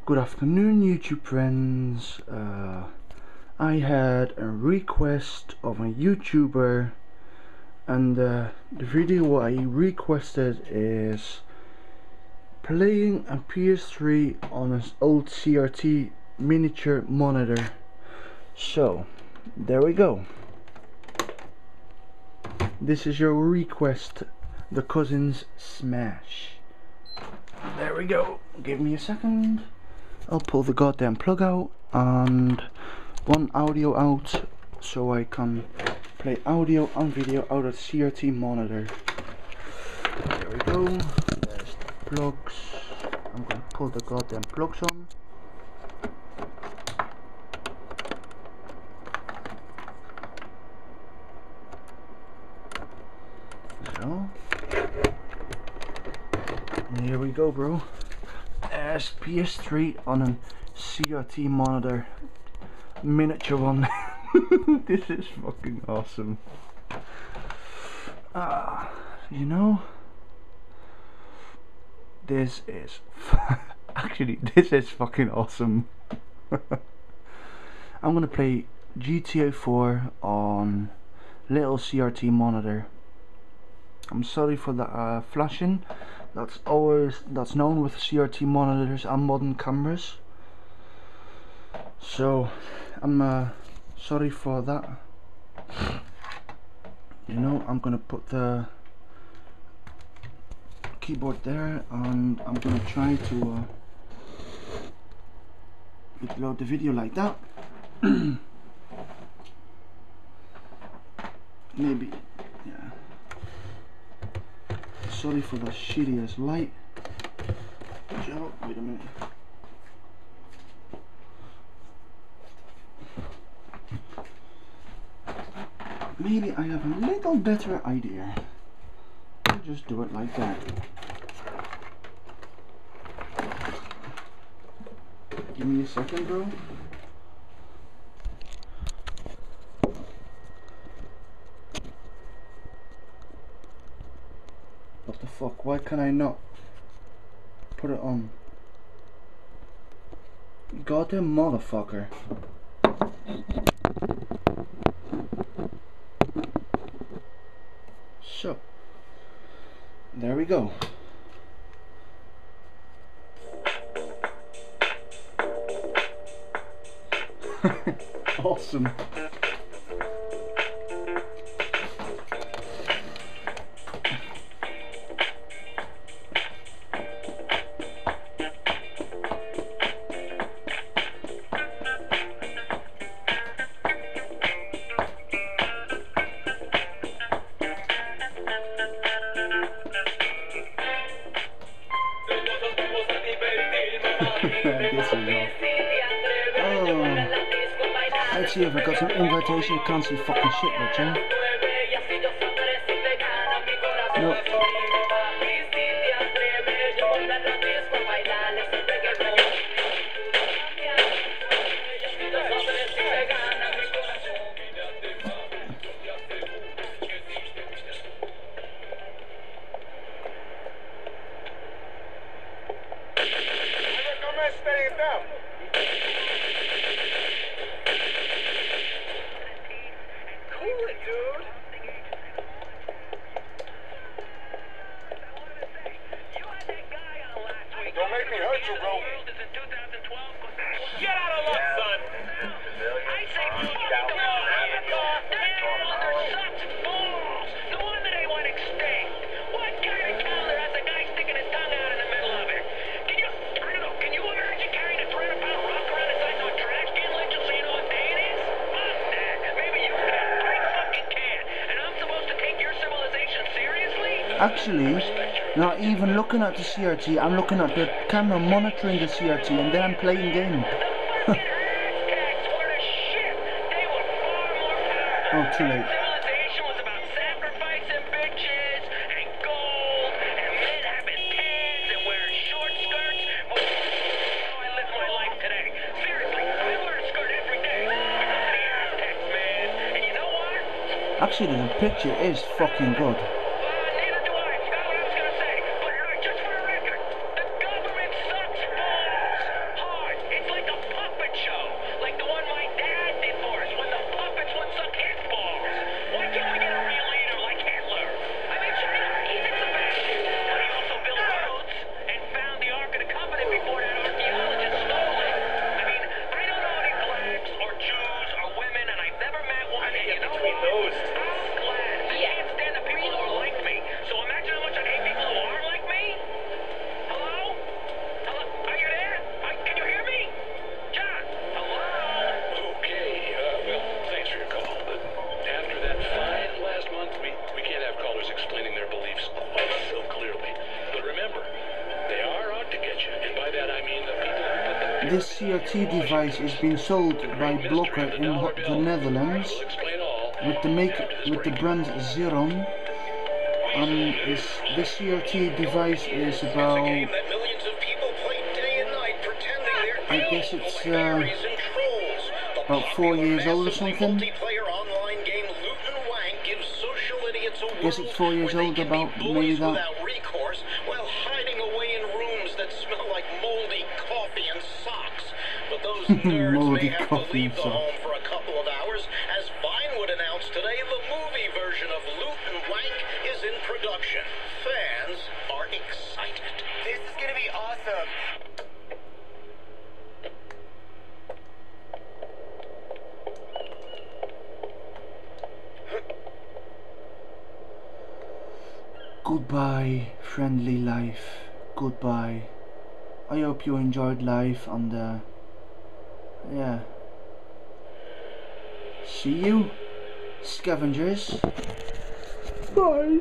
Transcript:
Good afternoon, YouTube friends. I had a request of a YouTuber, and the video I requested is playing a PS3 on an old CRT miniature monitor. So there we go. This is your request, the Cousins Smash. There we go. Give me a second. I'll pull the goddamn plug out and one audio out so I can play audio and video out of the CRT monitor. There we go. There's the plugs. I'm gonna pull the goddamn plugs on. So here we go, bro. There's PS3 on a CRT monitor, miniature one. This is fucking awesome. You know, this is actually, this is fucking awesome. I'm gonna play GTA 4 on little CRT monitor. I'm sorry for the flashing. That's known with CRT monitors and modern cameras. So I'm sorry for that. You know, I'm gonna put the keyboard there, and I'm gonna try to upload the video like that. Maybe, yeah. Sorry for the shitty ass light. Joe, wait a minute. Maybe I have a little better idea. I'll just do it like that. Give me a second, bro. What the fuck? Why can I not put it on? Goddamn motherfucker. So, there we go. Awesome. This is off. Oh. Let's see if I got some invitation. Can't see fucking shit, but yeah. Nope. Don't make me hurt you, bro. Get out of luck, son. I say fuck the law. That elder sucks balls. No wonder they went extinct. What kind of color has a guy sticking his tongue out in the middle of it? Can you, I don't know, can you imagine carrying a 300-pound rock around inside no trash can lid just so you know what day it is? Fuck that. Maybe you can. I fucking can. And I'm supposed to take your civilization seriously? Actually, not even looking at the CRT, I'm looking at the camera monitoring the CRT, and then I'm playing game. Oh, too late. Civilization was about sacrificing bitches and gold and men having tans and wearing short skirts. Well, how I live my life today. Seriously, I wear a skirt every day. Because I'm the Aztecs, man. And you know what? Actually, the picture is fucking good. Neither do I. Forgot what I was gonna say. But just for the record, the government sucks balls. Hard. this CRT device is being sold by Blokker in the Netherlands with the brand Xeron, and this CRT device is about, I guess it's about 4 years old or something. I guess it's 4 years old, about maybe that. Moldy coffee and socks. For a couple of hours, as Vinewood announced today, the movie version of Loot and Wank is in production. Fans are excited. This is gonna be awesome. Goodbye, friendly life. Goodbye. I hope you enjoyed life, and yeah. See you, scavengers. Bye.